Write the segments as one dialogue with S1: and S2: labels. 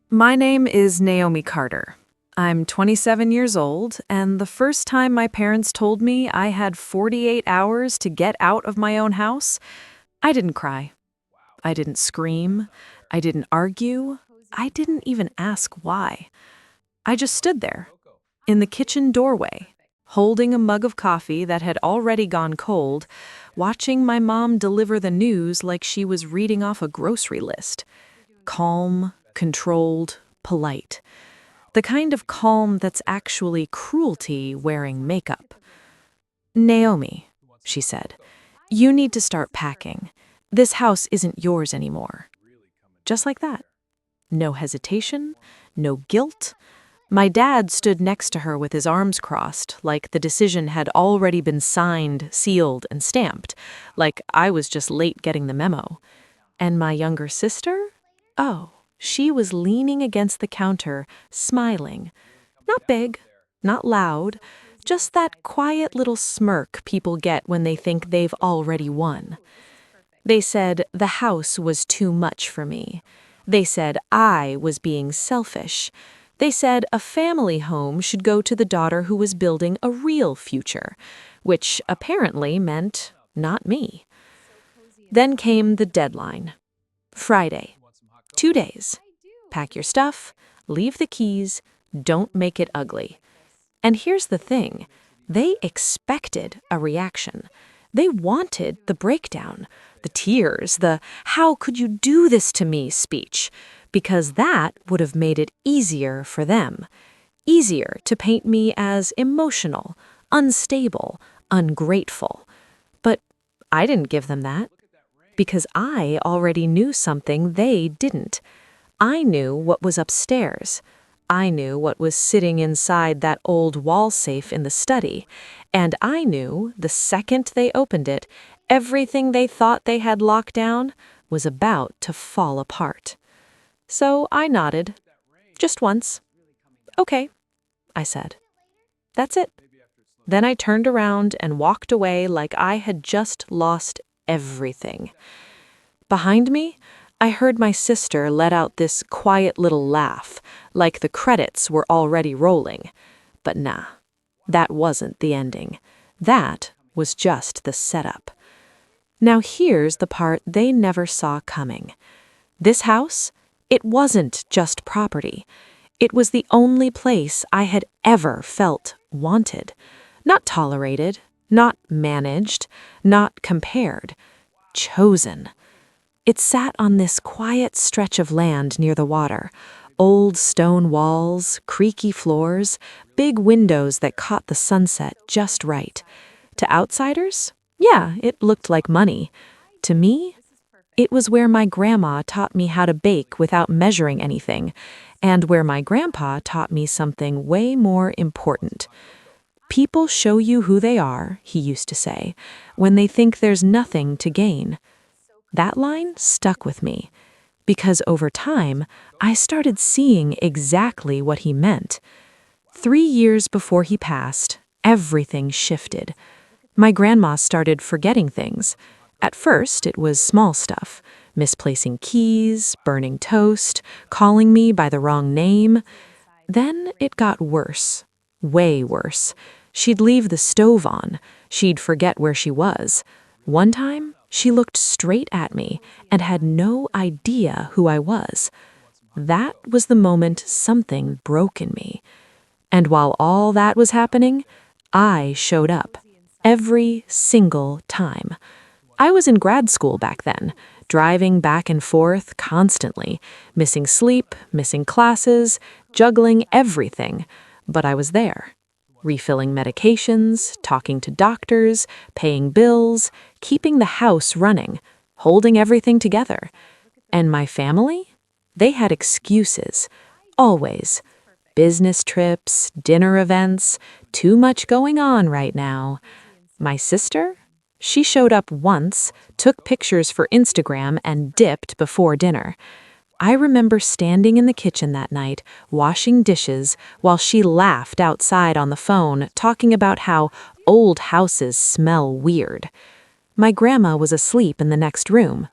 S1: My name is Naomi Carter. I'm 27 years old, and the first time my parents told me I had 48 hours to get out of my own house, I didn't cry. I didn't scream. I didn't argue. I didn't even ask why. I just stood there, in the kitchen doorway, holding a mug of coffee that had already gone cold, watching my mom deliver the news like she was reading off a grocery list. Calm, controlled, polite. The kind of calm that's actually cruelty wearing makeup. Naomi, she said, you need to start packing. This house isn't yours anymore. Just like that. No hesitation, no guilt. My dad stood next to her with his arms crossed, like the decision had already been signed, sealed, and stamped, like I was just late getting the memo. And my younger sister? Oh, she was leaning against the counter, smiling. Not big, not loud, just that quiet little smirk people get when they think they've already won. They said the house was too much for me. They said I was being selfish. They said a family home should go to the daughter who was building a real future, which apparently meant not me. Then came the deadline. Friday. 2 days. Pack your stuff, leave the keys, don't make it ugly. And here's the thing, they expected a reaction. They wanted the breakdown, the tears, the "how could you do this to me" speech, because that would have made it easier for them. Easier to paint me as emotional, unstable, ungrateful. But I didn't give them that, because I already knew something they didn't. I knew what was upstairs. I knew what was sitting inside that old wall safe in the study, and I knew the second they opened it, everything they thought they had locked down was about to fall apart. So I nodded. Just once. Okay, I said. That's it. Then I turned around and walked away like I had just lost everything. Behind me, I heard my sister let out this quiet little laugh, like the credits were already rolling. But nah, that wasn't the ending. That was just the setup. Now here's the part they never saw coming. This house, it wasn't just property. It was the only place I had ever felt wanted. Not tolerated, not managed, not compared. Chosen. It sat on this quiet stretch of land near the water. Old stone walls, creaky floors, big windows that caught the sunset just right. To outsiders? Yeah, it looked like money. To me, it was where my grandma taught me how to bake without measuring anything, and where my grandpa taught me something way more important. People show you who they are, he used to say, when they think there's nothing to gain. That line stuck with me, because over time, I started seeing exactly what he meant. 3 years before he passed, everything shifted. My grandma started forgetting things. At first, it was small stuff, misplacing keys, burning toast, calling me by the wrong name. Then it got worse, way worse. She'd leave the stove on. She'd forget where she was. One time, she looked straight at me and had no idea who I was. That was the moment something broke in me. And while all that was happening, I showed up. Every single time. I was in grad school back then, driving back and forth constantly, missing sleep, missing classes, juggling everything. But I was there. Refilling medications, talking to doctors, paying bills, keeping the house running, holding everything together. And my family? They had excuses. Always. Business trips, dinner events, too much going on right now. My sister? She showed up once, took pictures for Instagram, and dipped before dinner. I remember standing in the kitchen that night, washing dishes, while she laughed outside on the phone, talking about how old houses smell weird. My grandma was asleep in the next room.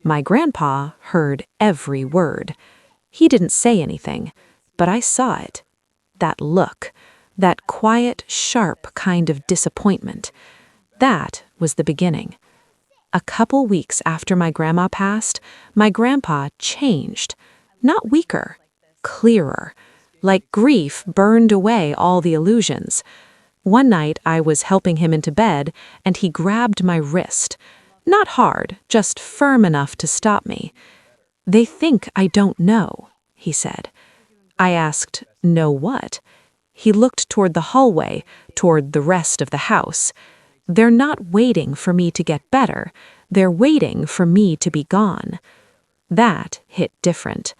S1: My grandpa heard every word. He didn't say anything, but I saw it. That look, that quiet, sharp kind of disappointment. That was the beginning. A couple weeks after my grandma passed, my grandpa changed. Not weaker, clearer. Like grief burned away all the illusions. One night I was helping him into bed, and he grabbed my wrist. Not hard, just firm enough to stop me. "They think I don't know," he said. I asked, "Know what?" He looked toward the hallway, toward the rest of the house. "They're not waiting for me to get better. They're waiting for me to be gone." That hit different,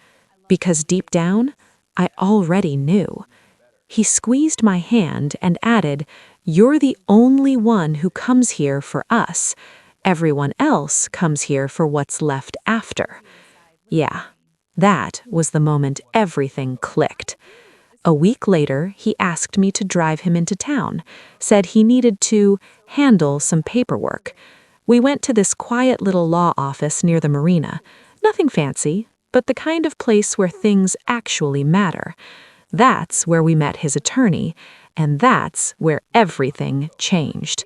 S1: because deep down, I already knew. He squeezed my hand and added, "You're the only one who comes here for us. Everyone else comes here for what's left after." Yeah, that was the moment everything clicked. A week later, he asked me to drive him into town, said he needed to handle some paperwork. We went to this quiet little law office near the marina. Nothing fancy, but the kind of place where things actually matter. That's where we met his attorney, and that's where everything changed.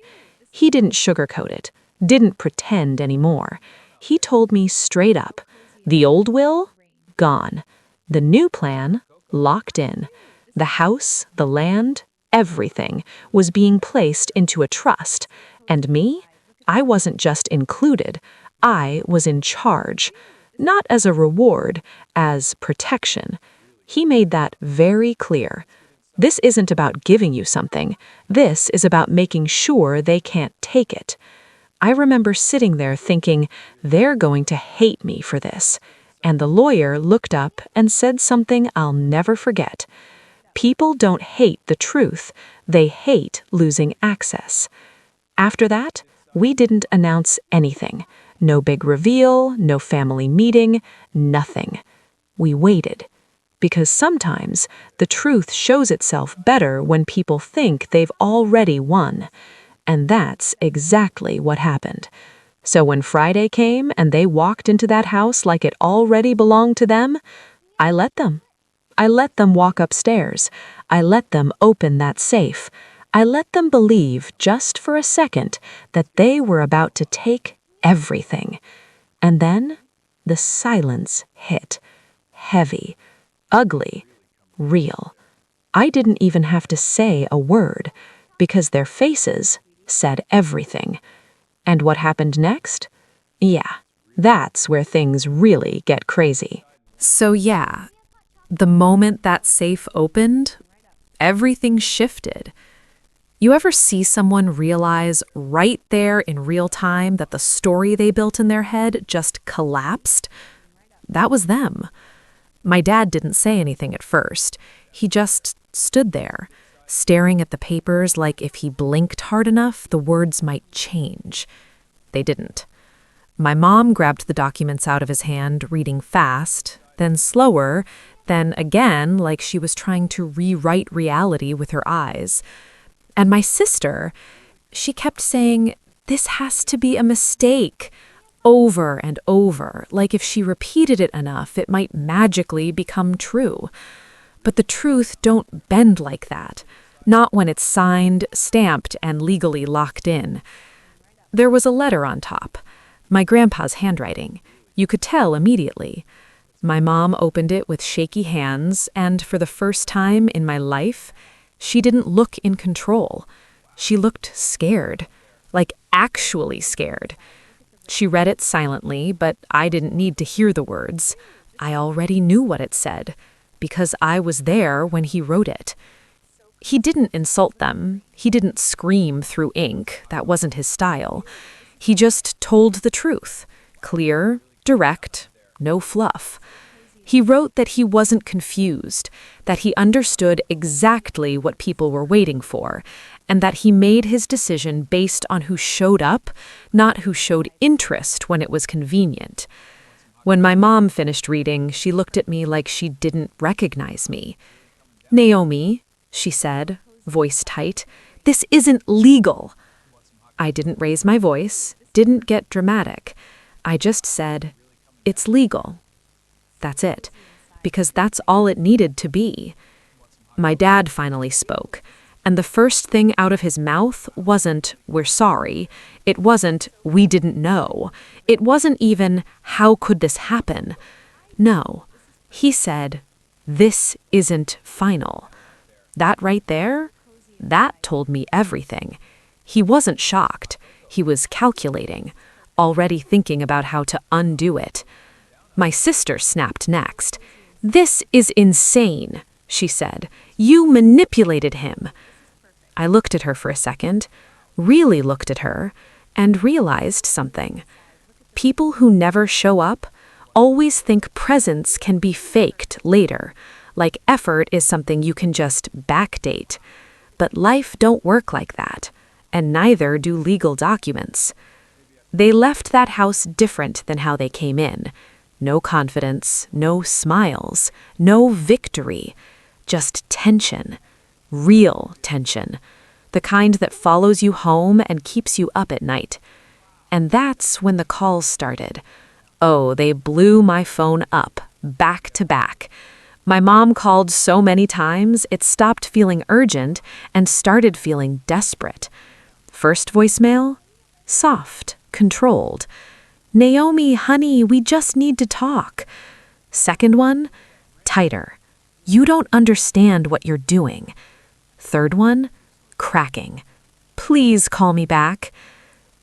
S1: He didn't sugarcoat it, didn't pretend anymore. He told me straight up, the old will, gone. The new plan, locked in. The house, the land, everything was being placed into a trust. And me? I wasn't just included. I was in charge. Not as a reward, as protection. He made that very clear. This isn't about giving you something. This is about making sure they can't take it. I remember sitting there thinking, they're going to hate me for this. And the lawyer looked up and said something I'll never forget. People don't hate the truth. They hate losing access. After that, we didn't announce anything. No big reveal, no family meeting, nothing. We waited. Because sometimes the truth shows itself better when people think they've already won. And that's exactly what happened. So when Friday came and they walked into that house like it already belonged to them, I let them. I let them walk upstairs. I let them open that safe. I let them believe, just for a second, that they were about to take everything. And then the silence hit. Heavy. Ugly, real. I didn't even have to say a word, because their faces said everything. And what happened next? Yeah, that's where things really get crazy. So yeah, the moment that safe opened, everything shifted. You ever see someone realize right there in real time that the story they built in their head just collapsed? That was them. My dad didn't say anything at first. He just stood there, staring at the papers like if he blinked hard enough, the words might change. They didn't. My mom grabbed the documents out of his hand, reading fast, then slower, then again like she was trying to rewrite reality with her eyes. And my sister, she kept saying, "This has to be a mistake," over and over, like if she repeated it enough, it might magically become true. But the truth don't bend like that, not when it's signed, stamped, and legally locked in. There was a letter on top, my grandpa's handwriting. You could tell immediately. My mom opened it with shaky hands, and for the first time in my life, she didn't look in control. She looked scared, like actually scared. She read it silently, but I didn't need to hear the words. I already knew what it said, because I was there when he wrote it. He didn't insult them. He didn't scream through ink. That wasn't his style. He just told the truth. Clear, direct, no fluff. He wrote that he wasn't confused, that he understood exactly what people were waiting for, and that he made his decision based on who showed up, not who showed interest when it was convenient. When my mom finished reading, she looked at me like she didn't recognize me. "Naomi," she said, voice tight, "this isn't legal." I didn't raise my voice, didn't get dramatic. I just said, "It's legal." That's it. because that's all it needed to be. My dad finally spoke, and the first thing out of his mouth wasn't, "We're sorry." It wasn't, "We didn't know." It wasn't even, "How could this happen?" No. He said, "This isn't final." That right there, that told me everything. He wasn't shocked. He was calculating, already thinking about how to undo it. My sister snapped next. "This is insane," she said. "You manipulated him." I looked at her for a second, really looked at her, and realized something. People who never show up always think presence can be faked later, like effort is something you can just backdate. But life don't work like that, and neither do legal documents. They left that house different than how they came in. No confidence, no smiles, no victory, just tension. Real tension. The kind that follows you home and keeps you up at night. And that's when the calls started. Oh, they blew my phone up, back to back. My mom called so many times, it stopped feeling urgent and started feeling desperate. First voicemail? Soft, controlled. "Naomi, honey, we just need to talk." Second one? Tighter. "You don't understand what you're doing." Third one? Cracking. "Please call me back."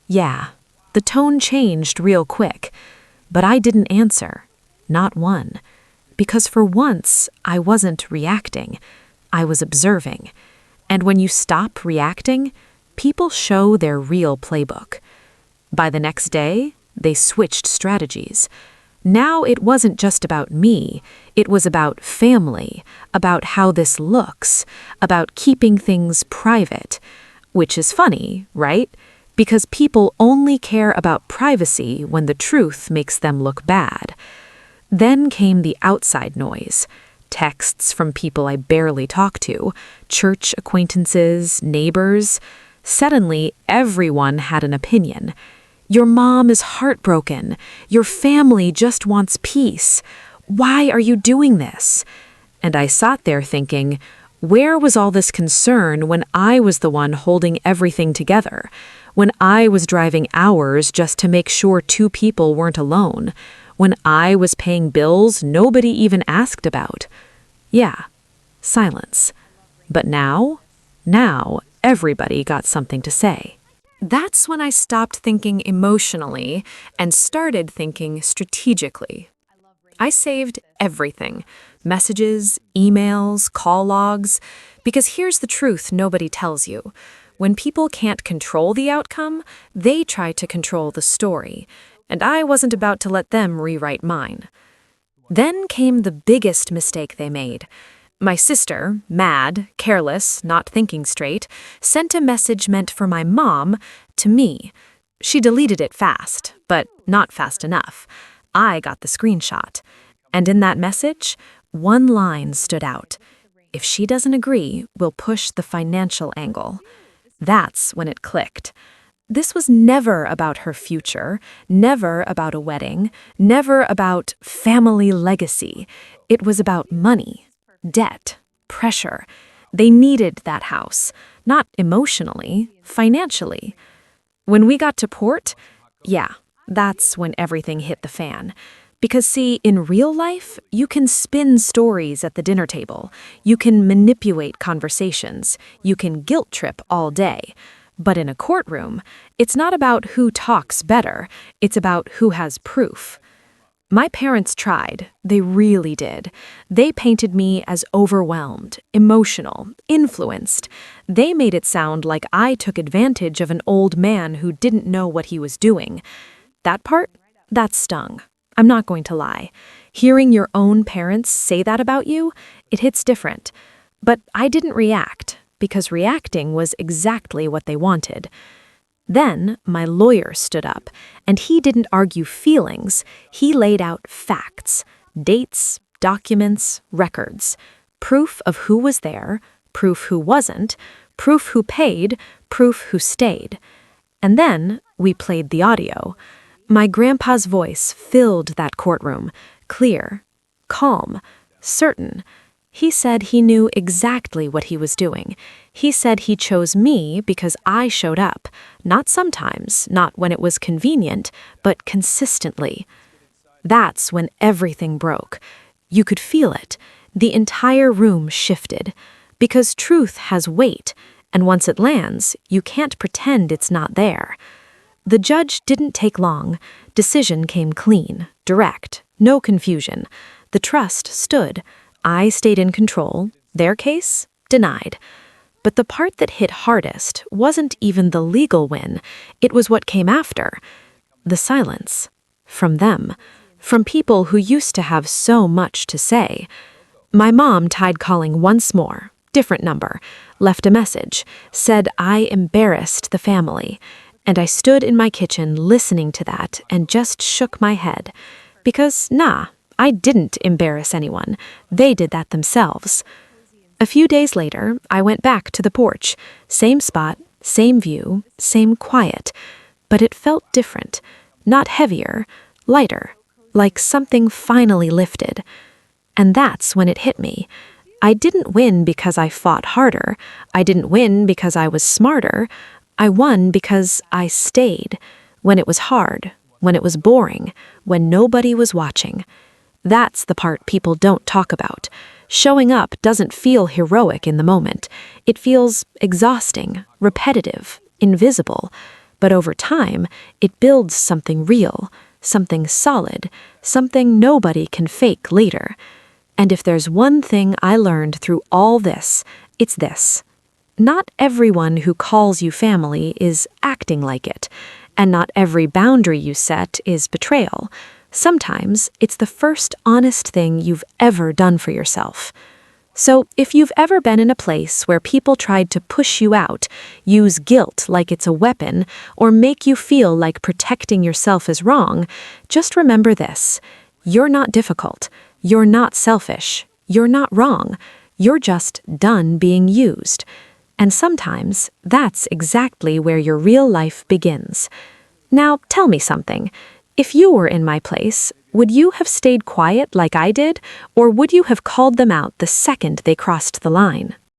S1: Yeah, the tone changed real quick, but I didn't answer. Not one. Because for once, I wasn't reacting. I was observing. And when you stop reacting, people show their real playbook. By the next day, they switched strategies. Now it wasn't just about me, it was about family, about how this looks, about keeping things private. Which is funny, right? Because people only care about privacy when the truth makes them look bad. Then came the outside noise. Texts from people I barely talk to, church acquaintances, neighbors. Suddenly, everyone had an opinion. "Your mom is heartbroken. Your family just wants peace. Why are you doing this?" And I sat there thinking, where was all this concern when I was the one holding everything together? When I was driving hours just to make sure two people weren't alone? When I was paying bills nobody even asked about? Yeah, silence. But now everybody got something to say. That's when I stopped thinking emotionally and started thinking strategically. I saved everything. Messages, emails, call logs. Because here's the truth nobody tells you. When people can't control the outcome, they try to control the story. And I wasn't about to let them rewrite mine. Then came the biggest mistake they made. My sister, mad, careless, not thinking straight, sent a message meant for my mom to me. She deleted it fast, but not fast enough. I got the screenshot. And in that message, one line stood out. "If she doesn't agree, we'll push the financial angle." That's when it clicked. This was never about her future, never about a wedding, never about family legacy. It was about money, debt, pressure. They needed that house, not emotionally, financially. When we got to port, yeah, that's when everything hit the fan. Because see, in real life, you can spin stories at the dinner table. You can manipulate conversations. You can guilt trip all day. But in a courtroom, it's not about who talks better. It's about who has proof. My parents tried. They really did. They painted me as overwhelmed, emotional, influenced. They made it sound like I took advantage of an old man who didn't know what he was doing. That part, that stung. I'm not going to lie. Hearing your own parents say that about you, it hits different. But I didn't react, because reacting was exactly what they wanted. Then my lawyer stood up, and he didn't argue feelings. He laid out facts, dates, documents, records, proof of who was there, proof who wasn't, proof who paid, proof who stayed. And then we played the audio. My grandpa's voice filled that courtroom, clear, calm, certain. He said he knew exactly what he was doing. He said he chose me because I showed up, not sometimes, not when it was convenient, but consistently. That's when everything broke. You could feel it. The entire room shifted. Because truth has weight, and once it lands, you can't pretend it's not there. The judge didn't take long. Decision came clean, direct, no confusion. The trust stood. I stayed in control. Their case? Denied. But the part that hit hardest wasn't even the legal win. It was what came after. The silence. From them. From people who used to have so much to say. My mom tried calling once more, different number, left a message, said I embarrassed the family. And I stood in my kitchen listening to that and just shook my head. Because, I didn't embarrass anyone. They did that themselves. A few days later, I went back to the porch. Same spot, same view, same quiet. But it felt different. Not heavier, lighter. Like something finally lifted. And that's when it hit me. I didn't win because I fought harder. I didn't win because I was smarter. I won because I stayed. When it was hard, when it was boring, when nobody was watching. That's the part people don't talk about. Showing up doesn't feel heroic in the moment. It feels exhausting, repetitive, invisible. But over time, it builds something real, something solid, something nobody can fake later. And if there's one thing I learned through all this, it's this. Not everyone who calls you family is acting like it, and not every boundary you set is betrayal. Sometimes it's the first honest thing you've ever done for yourself. So if you've ever been in a place where people tried to push you out, use guilt like it's a weapon, or make you feel like protecting yourself is wrong, just remember this. You're not difficult. You're not selfish. You're not wrong. You're just done being used. And sometimes that's exactly where your real life begins. Now, tell me something. If you were in my place, would you have stayed quiet like I did, or would you have called them out the second they crossed the line?